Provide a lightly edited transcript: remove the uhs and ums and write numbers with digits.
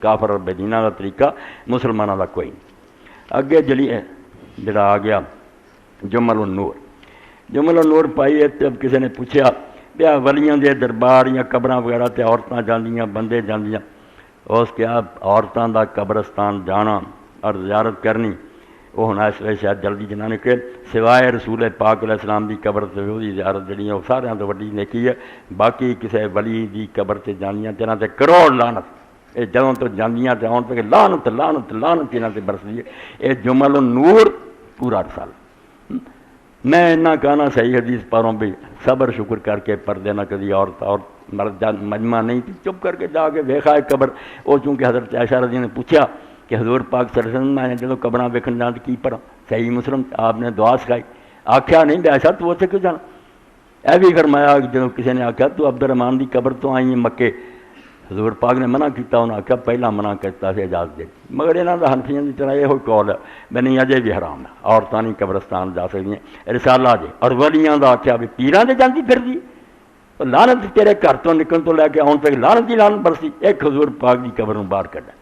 کافر بدینہ کا طریقہ مسلمانوں کا کوئی نہیں۔ اگے جڑا آ گیا جمل النور، جمل النور پائی ہے۔ اب کسی نے پوچھا بیا ولیاں دے دربار یا قبراں وغیرہ تے عورتاں جاندیاں بندے جاندیاں، اس کیا عورتاں دا قبرستان جانا اور زیارت کرنی وہ ہونا اس وجہ شاید جلدی جنا نکلے، سوائے رسول پاک علیہ السلام دی قبر تے وہی زیارت جڑی ہے وہ سارے تو وڈی نیکی ہے۔ باقی کسی ولی دی قبر تے جانیاں تیرا تے کروڑ لعنت، یہ جدوں تو جاندیاں تے آن تک لعنت لعنت لعنت انہاں تے برسدی ہے۔ یہ جمل النور پورا رسال۔ میں اتنا کہنا صحیح حدیث پڑھوں بھی صبر شکر کر کے پردے نہ کدی عورت اور مرد مجمع نہیں تھی، چپ کر کے جا کے ویکھا ہے قبر۔ وہ چونکہ حضرت عائشہ رضی نے پوچھا کہ حضور پاک صلی اللہ علیہ وسلم میں جب قبراں ویکھن جان کی پڑھا، صحیح مسلم آپ نے دعا سکھائی، آکھیا نہیں بے عائشہ تو اتنے کیوں جانا؟ اے بھی فرمایا جب کسی نے آکھیا تو عبد الرحمن دی قبر تو آئی ہے مکے، حضور پاک نے منع کیتا، انہوں نے آکھیا پہلا منع کرتا سے اجازت دے، مگر یہاں کا حنفیاں کی طرح یہ قول ہے میں نہیں اجے بھی حرام ہے، عورتاں نہیں قبرستان جا سکتی ہیں رسالہ دے۔ اور ولیاں دا آکھیا بھی پیراں دے جاندی پھر دی لعنت تیرے گھر تو نکلن تو لے کے آن تک لعنت ہی لعنت برسی، ایک حضور پاک دی قبر نوں باہر کڈا۔